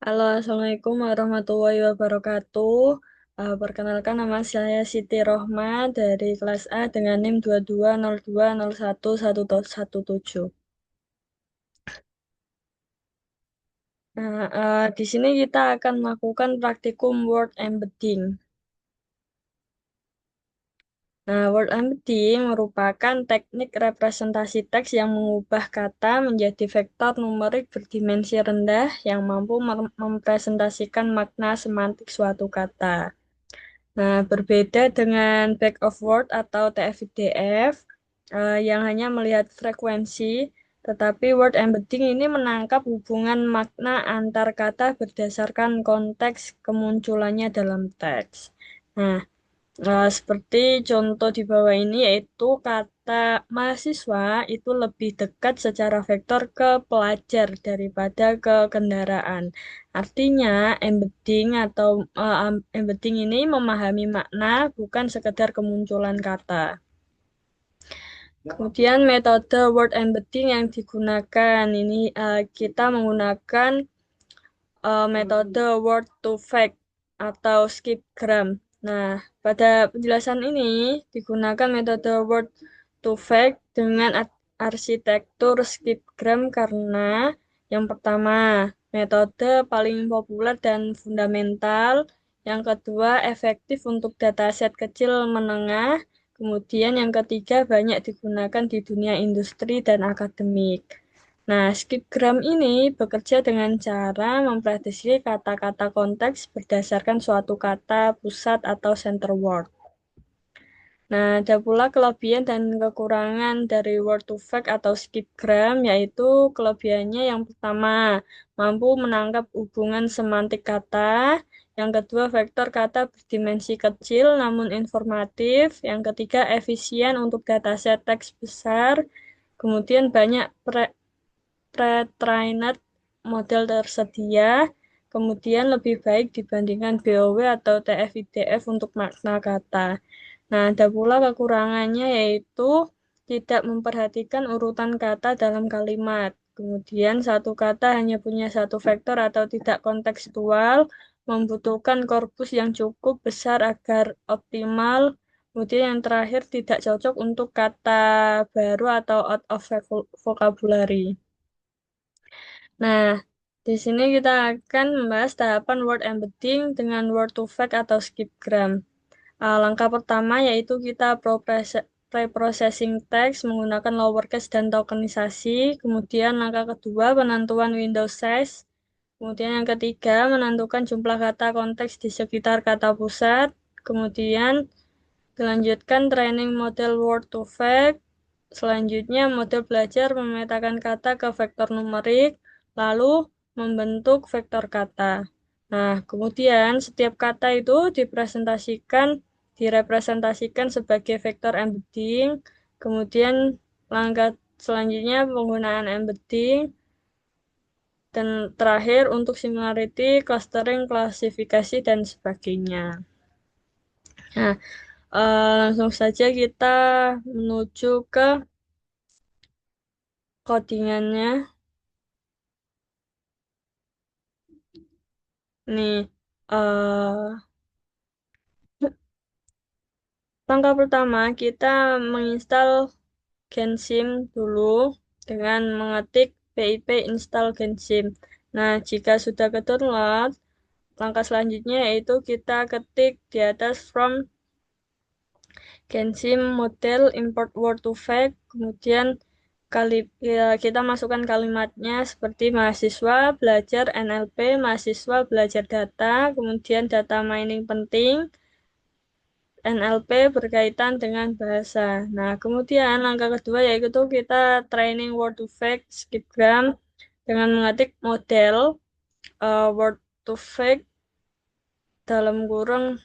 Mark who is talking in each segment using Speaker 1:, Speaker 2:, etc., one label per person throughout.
Speaker 1: Halo, Assalamualaikum warahmatullahi wabarakatuh. Perkenalkan nama saya Siti Rohma dari kelas A dengan NIM 2202011117. Nah, di sini kita akan melakukan praktikum word embedding. Nah, word embedding merupakan teknik representasi teks yang mengubah kata menjadi vektor numerik berdimensi rendah yang mampu mempresentasikan makna semantik suatu kata. Nah, berbeda dengan back of word atau TF-IDF yang hanya melihat frekuensi, tetapi word embedding ini menangkap hubungan makna antar kata berdasarkan konteks kemunculannya dalam teks. Nah, seperti contoh di bawah ini yaitu kata mahasiswa itu lebih dekat secara vektor ke pelajar daripada ke kendaraan. Artinya embedding ini memahami makna bukan sekedar kemunculan kata. Kemudian metode word embedding yang digunakan ini kita menggunakan metode word to fact atau skipgram. Nah, pada penjelasan ini digunakan metode word to fact dengan arsitektur skipgram karena yang pertama, metode paling populer dan fundamental. Yang kedua, efektif untuk dataset kecil menengah. Kemudian yang ketiga, banyak digunakan di dunia industri dan akademik. Nah, skipgram ini bekerja dengan cara memprediksi kata-kata konteks berdasarkan suatu kata pusat atau center word. Nah, ada pula kelebihan dan kekurangan dari word to fact atau skipgram, yaitu kelebihannya yang pertama, mampu menangkap hubungan semantik kata. Yang kedua, vektor kata berdimensi kecil namun informatif. Yang ketiga, efisien untuk dataset teks besar. Kemudian banyak pre-trained model tersedia, kemudian lebih baik dibandingkan BOW atau TF-IDF untuk makna kata. Nah, ada pula kekurangannya yaitu tidak memperhatikan urutan kata dalam kalimat. Kemudian satu kata hanya punya satu vektor atau tidak kontekstual, membutuhkan korpus yang cukup besar agar optimal. Kemudian yang terakhir tidak cocok untuk kata baru atau out of vocabulary. Nah, di sini kita akan membahas tahapan word embedding dengan word to fact atau skipgram. Langkah pertama yaitu kita pre-processing teks menggunakan lowercase dan tokenisasi. Kemudian langkah kedua penentuan window size. Kemudian yang ketiga menentukan jumlah kata konteks di sekitar kata pusat. Kemudian dilanjutkan training model word to fact. Selanjutnya model belajar memetakan kata ke vektor numerik, lalu membentuk vektor kata. Nah, kemudian setiap kata itu direpresentasikan sebagai vektor embedding. Kemudian langkah selanjutnya penggunaan embedding dan terakhir untuk similarity, clustering, klasifikasi dan sebagainya. Nah, langsung saja kita menuju ke codingannya. Nih, langkah pertama kita menginstal Gensim dulu dengan mengetik pip install Gensim. Nah, jika sudah ke-download, langkah selanjutnya yaitu kita ketik di atas from Gensim model import word to fact, kemudian kita masukkan kalimatnya seperti mahasiswa belajar NLP, mahasiswa belajar data, kemudian data mining penting, NLP berkaitan dengan bahasa. Nah, kemudian langkah kedua yaitu kita training word to fact skipgram dengan mengetik model word to fact dalam kurung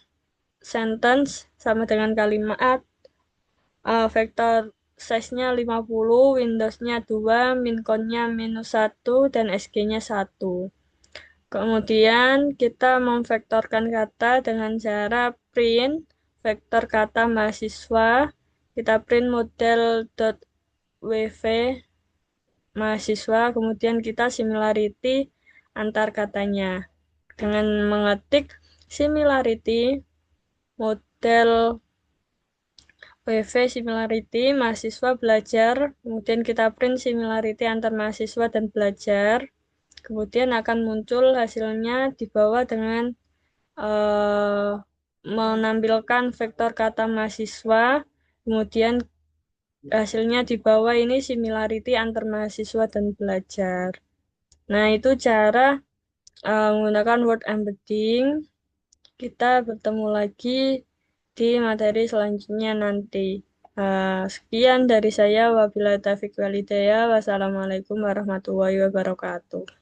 Speaker 1: sentence sama dengan kalimat vektor size-nya 50, Windows-nya 2, mincon-nya -1, dan SG-nya 1. Kemudian kita memvektorkan kata dengan cara print vektor kata mahasiswa. Kita print model.wv mahasiswa, kemudian kita similarity antar katanya. dengan mengetik similarity model PV similarity mahasiswa belajar, kemudian kita print similarity antar mahasiswa dan belajar, kemudian akan muncul hasilnya di bawah dengan eh, menampilkan vektor kata mahasiswa, kemudian hasilnya di bawah ini similarity antar mahasiswa dan belajar. Nah, itu cara menggunakan word embedding. Kita bertemu lagi di materi selanjutnya nanti. Sekian dari saya. Wabillahi taufiq walhidayah. Wassalamualaikum warahmatullahi wabarakatuh.